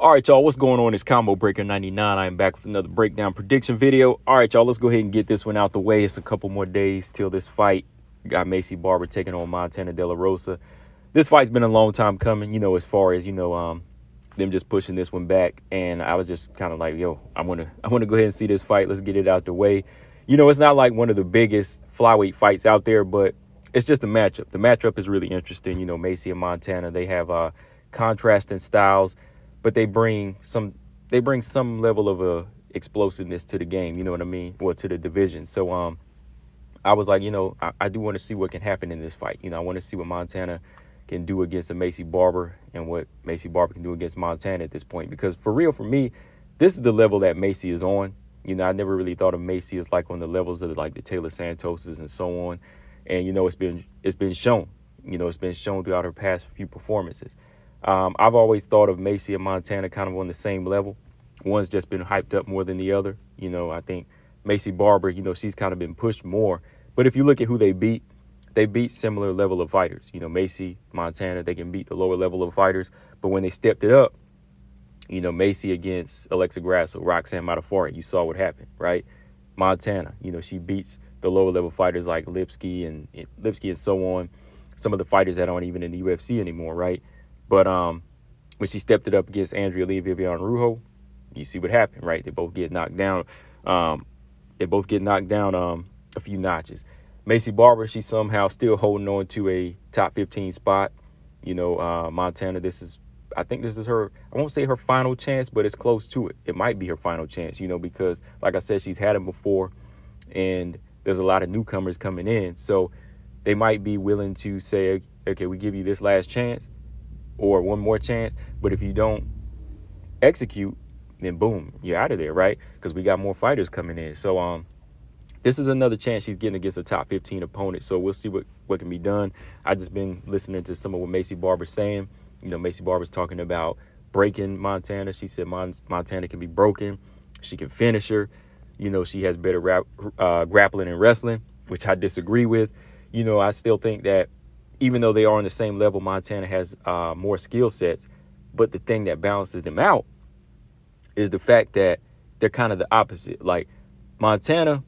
All right, y'all, what's going on? It's Combo Breaker 99. I am back with another breakdown prediction video. All right, y'all, let's go ahead and get this one out the way. It's a couple more days till this fight. Got Maycee Barber taking on Montana De La Rosa. This fight's been a long time coming, as far as, them just pushing this one back. And I was just kind of like, yo, I want to go ahead and see this fight. Let's get it out the way. It's not like one of the biggest flyweight fights out there, but it's just a matchup. The matchup is really interesting. Maycee and Montana, they have contrasting styles, but they bring some level of explosiveness to the game. You know what I mean? Or to the division. So I was like, I do want to see what can happen in this fight. I want to see what Montana can do against a Maycee Barber and what Maycee Barber can do against Montana at this point. Because for real, for me, this is the level that Maycee is on. I never really thought of Maycee as like on the levels of like the Taylor Santoses and so on. And it's been shown. It's been shown throughout her past few performances. I've always thought of Maycee and Montana kind of on the same level. One's just been hyped up more than the other. I think Maycee Barber, she's kind of been pushed more. But if you look at who they beat similar level of fighters. Maycee, Montana, they can beat the lower level of fighters. But when they stepped it up, Maycee against Alexa Grasso, Roxanne Modafferi, you saw what happened, right? Montana, she beats the lower level fighters like Lipsky and so on. Some of the fighters that aren't even in the UFC anymore, right? But when she stepped it up against Andrea Lee, Viviane Rujo, you see what happened, right? They both get knocked down. A few notches. Maycee Barber, she's somehow still holding on to a top 15 spot. Montana, I think this is her, I won't say her final chance, but it's close to it. It might be her final chance, because like I said, she's had him before and there's a lot of newcomers coming in. So they might be willing to say, okay, we give you this last chance or one more chance. But if you don't execute, then boom, you're out of there, right? Because we got more fighters coming in. So this is another chance she's getting against a top 15 opponent. So we'll see what can be done. I just been listening to some of what Maycee Barber's saying. Maycee Barber's talking about breaking Montana. She said Montana can be broken. She can finish her. She has better grappling and wrestling, which I disagree with. I still think that even though they are on the same level, Montana has more skill sets. But the thing that balances them out is the fact that they're kind of the opposite. Like Montana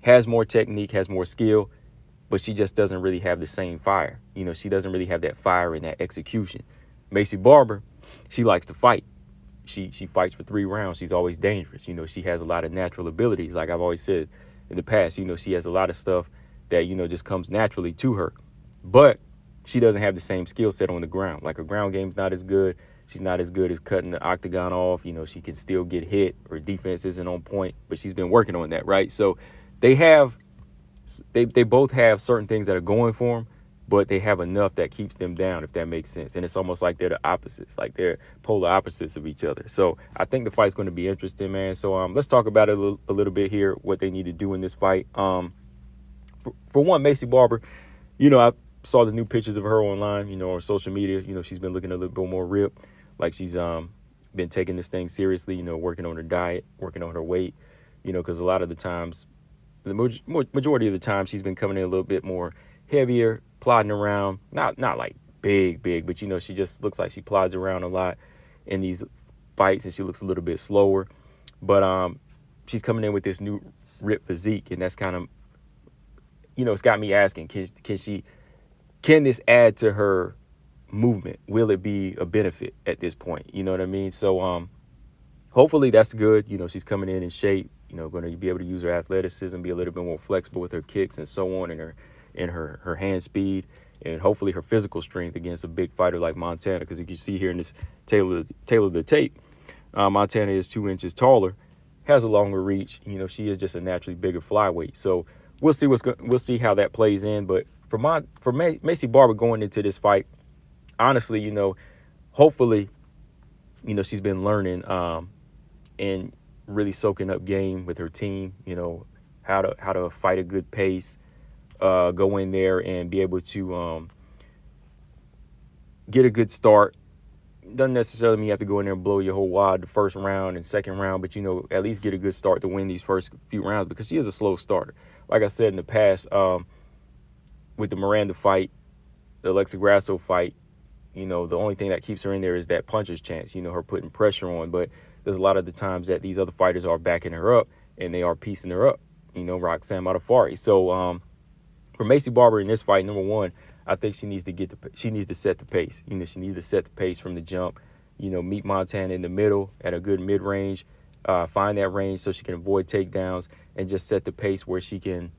has more technique, has more skill, but she just doesn't really have the same fire. She doesn't really have that fire and that execution. Maycee Barber, she likes to fight. She fights for 3 rounds. She's always dangerous. She has a lot of natural abilities. Like I've always said in the past, she has a lot of stuff that, just comes naturally to her. But she doesn't have the same skill set on the ground. Like her ground game's not as good. She's not as good as cutting the octagon off. She can still get hit. Her defense isn't on point, but she's been working on that, right? So they both have certain things that are going for them, but they have enough that keeps them down, if that makes sense. And it's almost like they're the opposites, like they're polar opposites of each other. So I think the fight's going to be interesting, man. So let's talk about it a little bit here, what they need to do in this fight. For one, Maycee Barber, I saw the new pictures of her online, on social media. She's been looking a little bit more ripped, like she's been taking this thing seriously, working on her diet, working on her weight, because a lot of the times, the majority of the time, she's been coming in a little bit more heavier, plodding around, not like big, but she just looks like she plods around a lot in these fights, and she looks a little bit slower. But she's coming in with this new ripped physique, and that's kind of, it's got me asking, can this add to her movement? Will it be a benefit at this point? You know what I mean? So hopefully that's good. She's coming in shape, going to be able to use her athleticism, be a little bit more flexible with her kicks and so on, and her hand speed, and hopefully her physical strength against a big fighter like Montana. Because if you see here in this tailor the tape, Montana is 2 inches taller, has a longer reach. She is just a naturally bigger flyweight. So we'll see how that plays in. But for Maycee Barber going into this fight, honestly, hopefully, she's been learning and really soaking up game with her team. How to fight a good pace, go in there and be able to get a good start. Doesn't necessarily mean you have to go in there and blow your whole wad the first round and second round, but at least get a good start to win these first few rounds, because she is a slow starter. Like I said in the past, with the Miranda fight, the Alexa Grasso fight, The only thing that keeps her in there is that puncher's chance, her putting pressure on. But there's a lot of the times that these other fighters are backing her up and they are piecing her up, Roxanne Modafferi. So for Maycee Barber in this fight, number one, I think she needs to set the pace. She needs to set the pace from the jump. Meet Montana in the middle at a good mid range, find that range so she can avoid takedowns and just set the pace where she can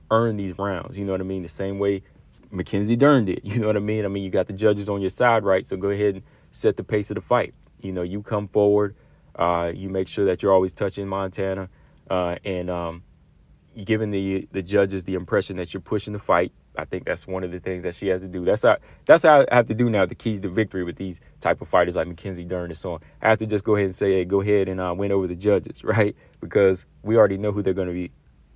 earn these rounds. You know what I mean? The same way Mackenzie Dern did. You know what I mean? You got the judges on your side, right? So go ahead and set the pace of the fight. You come forward. You make sure that you're always touching Montana and giving the judges the impression that you're pushing the fight. I think that's one of the things that she has to do. That's how I have to do now. The keys to victory with these type of fighters like Mackenzie Dern and so on. I have to just go ahead and say, hey, go ahead and win over the judges, right? Because we already know who they're going to be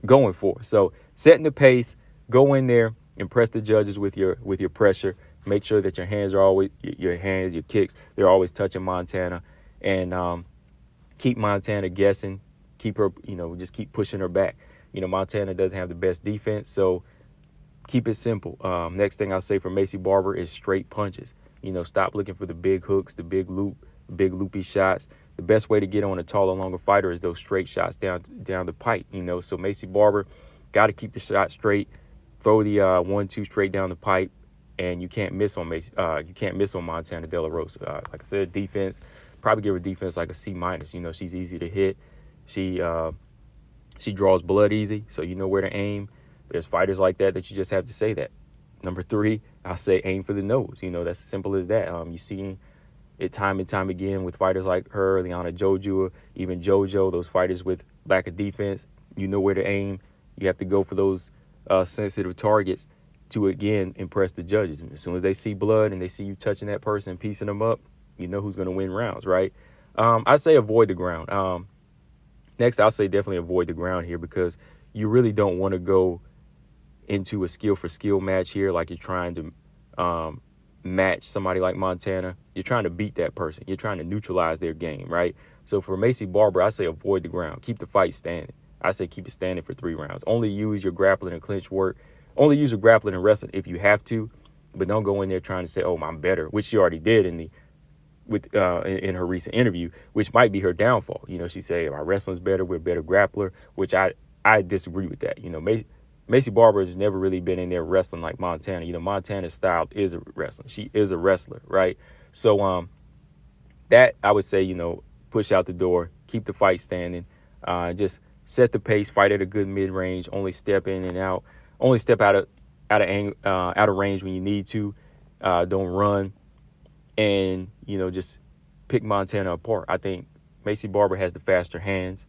going for. So setting the pace, go in there, impress the judges with your pressure. Make sure that your hands are always your kicks, they're always touching Montana, and keep Montana guessing. Keep her, just keep pushing her back. Montana doesn't have the best defense, so keep it simple. Next thing I'll say for Maycee Barber is straight punches. Stop looking for the big hooks, the big loopy shots. The best way to get on a taller, longer fighter is those straight shots down the pipe. So Maycee Barber got to keep the shot straight, throw the 1-2 straight down the pipe, and you can't miss on Montana De La Rosa. Like I said, defense, probably give her defense like a C-. She's easy to hit. She draws blood easy, so you know where to aim. There's fighters like that you just have to say that. Number 3, I'll say aim for the nose. That's as simple as that. You see it time and time again with fighters like her, Liana Jojua, even JoJo, those fighters with lack of defense. You know where to aim. You have to go for those sensitive targets to, again, impress the judges. And as soon as they see blood and they see you touching that person, piecing them up, you know who's going to win rounds, right? I say avoid the ground. Next, I'll say definitely avoid the ground here because you really don't want to go into a skill for skill match here like you're trying to match somebody like Montana. You're trying to beat that person. You're trying to neutralize their game, right? So for Maycee Barber, I say avoid the ground. Keep the fight standing. I say keep it standing for 3 rounds. Only use your grappling and clinch work. Only use your grappling and wrestling if you have to, but don't go in there trying to say, oh, I'm better, which she already did in her recent interview, which might be her downfall. She said, my wrestling's better, we're a better grappler, which I disagree with that. Maycee Barber has never really been in there wrestling like Montana. Montana's style is a wrestling. She is a wrestler, right? So that I would say, push out the door, keep the fight standing, just set the pace, fight at a good mid-range, only step in and out, only step out of range when you need to, don't run, and just pick Montana apart. I think Maycee Barber has the faster hands.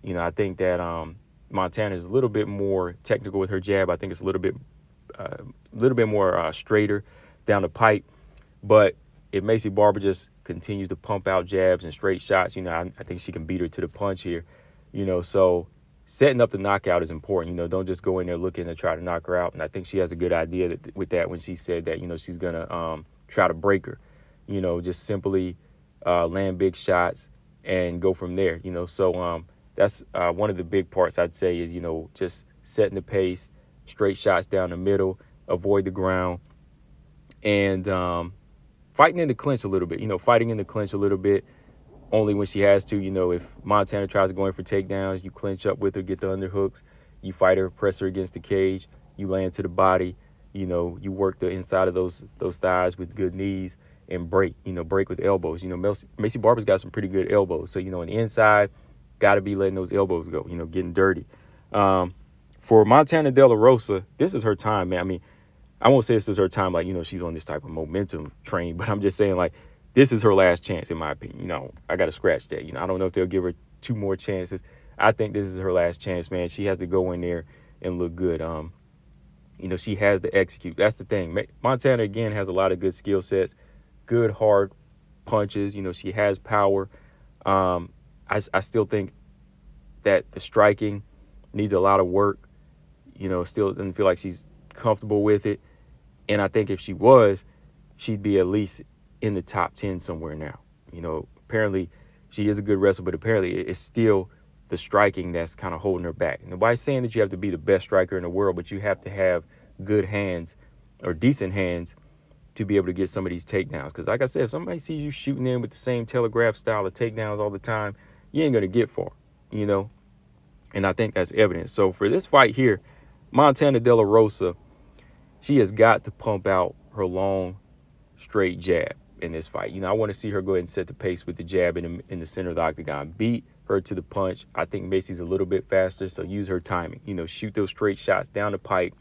I think that Montana is a little bit more technical with her jab. I think it's a little bit more straighter down the pipe. But if Maycee Barber just continues to pump out jabs and straight shots, I think she can beat her to the punch here. So setting up the knockout is important. Don't just go in there looking to try to knock her out. And I think she has a good idea with that when she said that, she's going to try to break her. Just simply land big shots and go from there. So that's one of the big parts I'd say is, just setting the pace, straight shots down the middle, avoid the ground, and fighting in the clinch a little bit. Fighting in the clinch a little bit only when she has to. If Montana tries to go in for takedowns, you clinch up with her, get the underhooks, you fight her, press her against the cage, you land to the body, you work the inside of those thighs with good knees and break with elbows. Maycee Barber's got some pretty good elbows. So, on the inside, got to be letting those elbows go, getting dirty. For Montana De La Rosa, this is her time, man. I won't say this is her time like, she's on this type of momentum train, but I'm just saying, like, this is her last chance, in my opinion. I got to scratch that. I don't know if they'll give her 2 more chances. I think this is her last chance, man. She has to go in there and look good. She has to execute. That's the thing. Montana, again, has a lot of good skill sets, good hard punches. She has power. I still think that the striking needs a lot of work. Still doesn't feel like she's comfortable with it. And I think if she was, she'd be at least in the top 10 somewhere now. Apparently she is a good wrestler, but apparently it's still the striking that's kind of holding her back. Nobody's saying that you have to be the best striker in the world, but you have to have good hands or decent hands to be able to get some of these takedowns. Because like I said, if somebody sees you shooting in with the same telegraph style of takedowns all the time, you ain't going to get far, you know? And I think that's evident. So for this fight here, Montana De La Rosa, she has got to pump out her long, straight jab in this fight. You know, I want to see her go ahead and set the pace with the jab in the center of the octagon. Beat her to the punch. I think Maycee's a little bit faster, so use her timing. You know, shoot those straight shots down the pipe,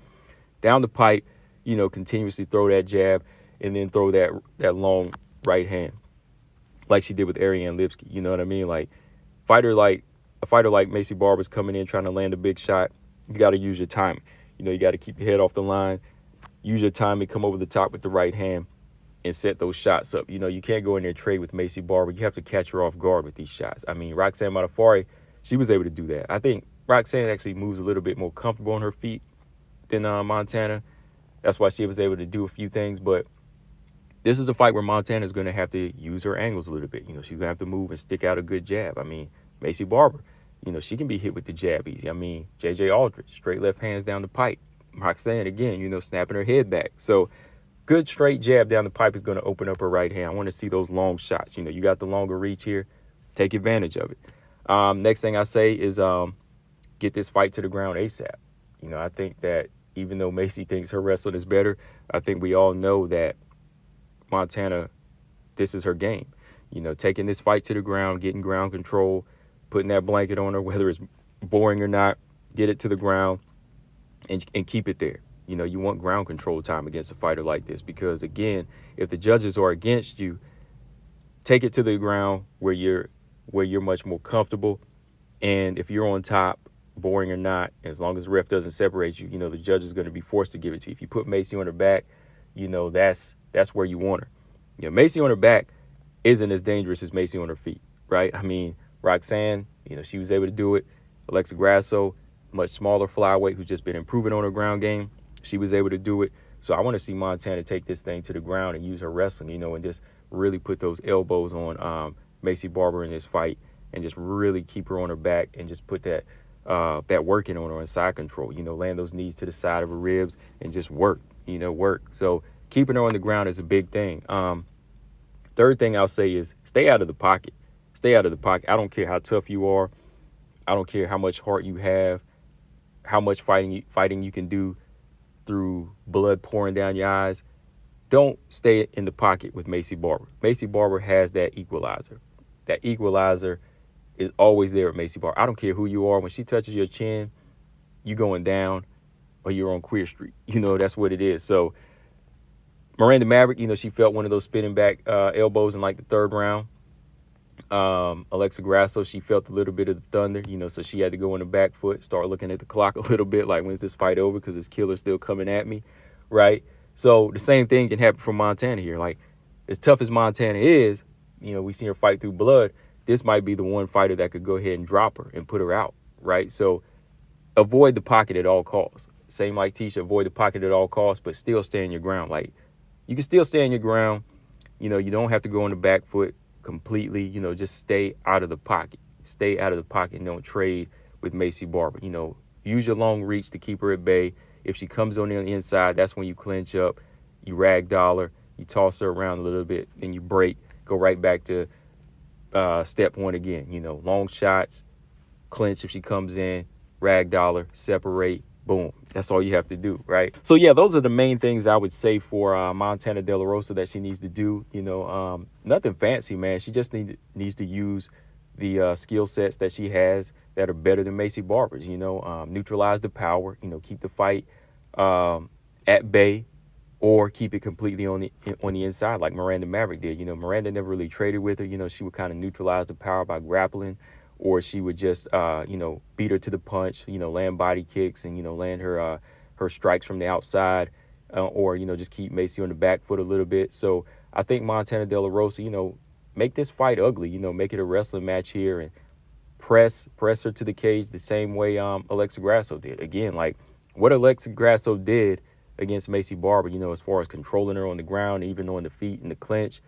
you know, continuously throw that jab and then throw that long right hand like she did with Ariane Lipsky. You know what I mean? Like a fighter like Maycee Barber's coming in trying to land a big shot. You got to use your timing. You know, you got to keep your head off the line, use your timing, come over the top with the right hand and set those shots up. You know, you can't go in there and trade with Maycee Barber. You have to catch her off guard with these shots. I mean, Roxanne Modafferi, she was able to do that. I think Roxanne actually moves a little bit more comfortable on her feet than Montana. That's why she was able to do a few things. But this is a fight where Montana is going to have to use her angles a little bit. You know, she's going to have to move and stick out a good jab. I mean, Maycee Barber, you know, she can be hit with the jab easy. I mean, J.J. Aldridge, straight left hands down the pipe. Roxanne, again, you know, snapping her head back. So good straight jab down the pipe is going to open up her right hand. I want to see those long shots. You know, you got the longer reach here. Take advantage of it. Next thing I say is get this fight to the ground ASAP. You know, I think that even though Maycee thinks her wrestling is better, I think we all know that Montana, this is her game. You know, taking this fight to the ground, getting ground control, putting that blanket on her, whether it's boring or not, get it to the ground and keep it there. You know, you want ground control time against a fighter like this because, again, if the judges are against you, take it to the ground where you're much more comfortable. And if you're on top, boring or not, as long as the ref doesn't separate you, you know, the judge is going to be forced to give it to you. If you put Maycee on her back, you know, that's where you want her. You know, Maycee on her back isn't as dangerous as Maycee on her feet, right? I mean, Roxanne, you know, she was able to do it. Alexa Grasso, much smaller flyweight who's just been improving on her ground game. She was able to do it. So I want to see Montana take this thing to the ground and use her wrestling, you know, and just really put those elbows on Maycee Barber in this fight and just really keep her on her back and just put that working on her and side control, you know, land those knees to the side of her ribs and just work. So keeping her on the ground is a big thing. Third thing I'll say is stay out of the pocket. Stay out of the pocket. I don't care how tough you are. I don't care how much heart you have, how much fighting you can do through blood pouring down your eyes. Don't stay in the pocket with Maycee Barber. Maycee Barber has that equalizer. That equalizer is always there with Maycee Barber. I don't care who you are. When she touches your chin, you going down or you're on Queer Street. You know, that's what it is. So Miranda Maverick, you know, she felt one of those spinning back elbows in like the third round. Alexa Grasso, she felt a little bit of the thunder, you know, so she had to go on the back foot, start looking at the clock a little bit, like, when's this fight over? Because this killer's still coming at me, right? So the same thing can happen for Montana here. Like, as tough as Montana is, you know, we seen her fight through blood. This might be the one fighter that could go ahead and drop her and put her out, right? So avoid the pocket at all costs. Same like Tisha, avoid the pocket at all costs, but still stay in your ground. Like, you can still stay in your ground. You know, you don't have to go on the back foot completely. You know, just stay out of the pocket. Stay out of the pocket and don't trade with Maycee Barber. You know, use your long reach to keep her at bay. If she comes on the inside, that's when you clinch up, you ragdoll her, you toss her around a little bit, then you break, go right back to step one again. You know, long shots, clinch if she comes in, ragdoll her, separate, boom. That's all you have to do, right? So, yeah, those are the main things I would say for Montana De La Rosa that she needs to do. You know, nothing fancy, man. She just needs to use the skill sets that she has that are better than Maycee Barber's. You know, neutralize the power, you know, keep the fight at bay, or keep it completely on the inside like Miranda Maverick did. You know, Miranda never really traded with her. You know, she would kind of neutralize the power by grappling, or she would just, you know, beat her to the punch, you know, land body kicks and, you know, land her strikes from the outside, or, you know, just keep Maycee on the back foot a little bit. So I think Montana De La Rosa, you know, make this fight ugly, you know, make it a wrestling match here and press her to the cage the same way Alexa Grasso did. Again, like what Alexa Grasso did against Maycee Barber, you know, as far as controlling her on the ground, even on the feet in the clinch,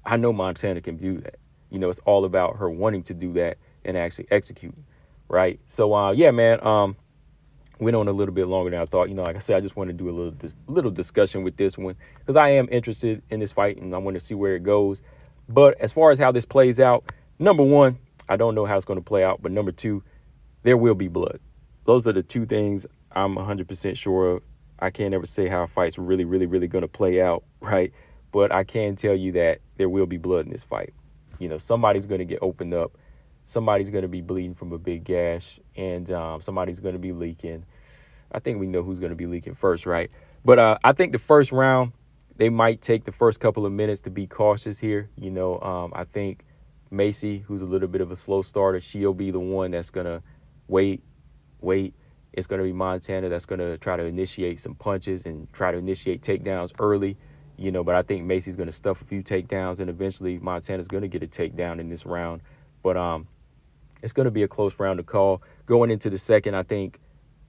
I know Montana can do that. You know, it's all about her wanting to do that and actually executing, right? So, yeah, man, Went on a little bit longer than I thought. Like I said, I just want to do a little discussion with this one because I am interested in this fight and I want to see where it goes. But as far as how this plays out, number one, I don't know how it's going to play out. But number two, there will be blood. Those are the two things I'm 100% sure of. I can't ever say how a fight's really, really, really going to play out, right? But I can tell you that there will be blood in this fight. Somebody's going to get opened up. Somebody's going to be bleeding from a big gash, and somebody's going to be leaking. I think we know who's going to be leaking first, right? But I think the first round, they might take the first couple of minutes to be cautious here. I think Maycee, who's a little bit of a slow starter, she'll be the one that's going to wait. It's going to be Montana that's going to try to initiate some punches and try to initiate takedowns early. But I think Maycee's going to stuff a few takedowns, and eventually Montana's going to get a takedown in this round. But it's going to be a close round to call. Going into the second, I think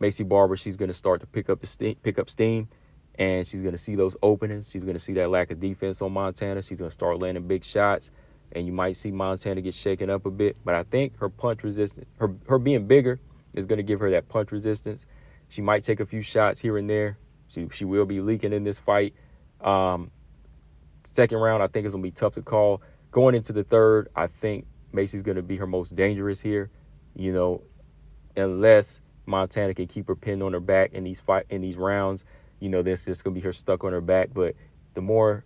Maycee Barber, she's going to start to pick up steam, and she's going to see those openings. She's going to see that lack of defense on Montana. She's going to start landing big shots, and you might see Montana get shaken up a bit. But I think her punch resistance, her being bigger, is going to give her that punch resistance. She might take a few shots here and there. She will be leaking in this fight. Second round, I think it's going to be tough to call. Going into the third, I think Maycee's going to be her most dangerous here, unless Montana can keep her pinned on her back in these rounds. This just going to be her stuck on her back. But the more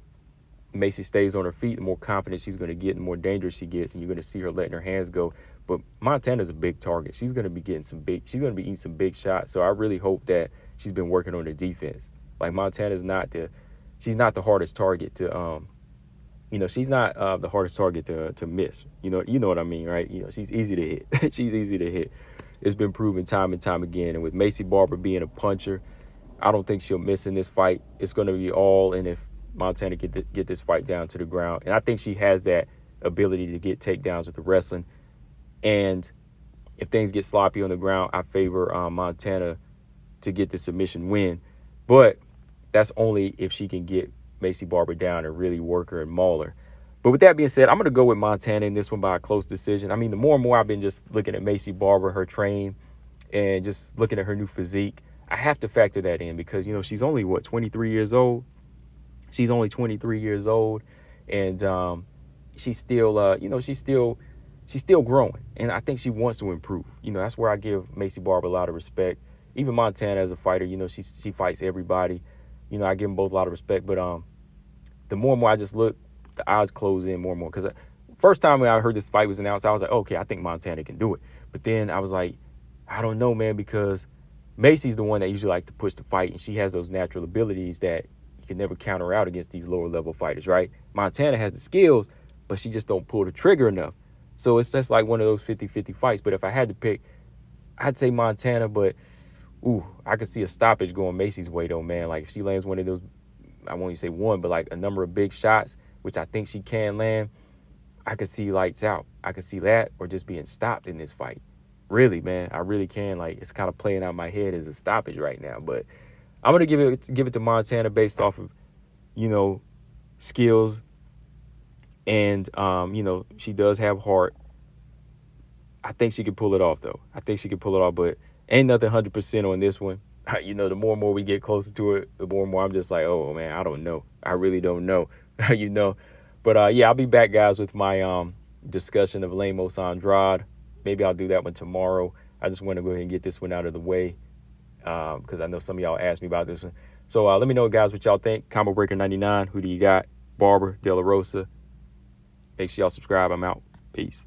Maycee stays on her feet, the more confident she's going to get, the more dangerous she gets, and you're going to see her letting her hands go. But Montana's a big target. She's going to be eating some big shots. So I really hope that she's been working on her defense. Like Montana's she's not the hardest target to she's not the hardest target to miss. You know what I mean, right? She's easy to hit. She's easy to hit. It's been proven time and time again. And with Maycee Barber being a puncher, I don't think she'll miss in this fight. It's going to be all in if Montana get this fight down to the ground. And I think she has that ability to get takedowns with the wrestling. And if things get sloppy on the ground, I favor Montana to get the submission win. But that's only if she can get Maycee Barber down and really work her and maul her. But with that being said, I'm going to go with Montana in this one by a close decision. I mean, the more and more I've been just looking at Maycee Barber, her train, and just looking at her new physique, I have to factor that in because, she's only, 23 years old? She's only 23 years old, and she's still, she's still growing, and I think she wants to improve. That's where I give Maycee Barber a lot of respect. Even Montana as a fighter, she fights everybody. I give them both a lot of respect, but the more and more I just look, the eyes close in more and more. Because first time when I heard this fight was announced, I was like, okay, I think Montana can do it. But then I was like, I don't know, man, because Maycee's the one that usually like to push the fight, and she has those natural abilities that you can never counter out against these lower level fighters, right? Montana has the skills, but she just don't pull the trigger enough. So it's just like one of those 50-50 fights. But if I had to pick, I'd say Montana, but I could see a stoppage going Maycee's way, though, man. Like, if she lands one of those, I won't even say one, but like a number of big shots, which I think she can land, I could see lights out. I could see that or just being stopped in this fight. Really, man, I really can. Like, it's kind of playing out in my head as a stoppage right now. But I'm going to give it to Montana based off of, skills. And, she does have heart. I think she can pull it off, though. I think she can pull it off, but ain't nothing 100% on this one. The more and more we get closer to it, the more and more I'm just like, oh, man, I don't know. I really don't know, But, yeah, I'll be back, guys, with my discussion of Lemos Andrade. Maybe I'll do that one tomorrow. I just want to go ahead and get this one out of the way because I know some of y'all asked me about this one. So let me know, guys, what y'all think. Combo Breaker 99, who do you got? Barber, De La Rosa. Make sure y'all subscribe. I'm out. Peace.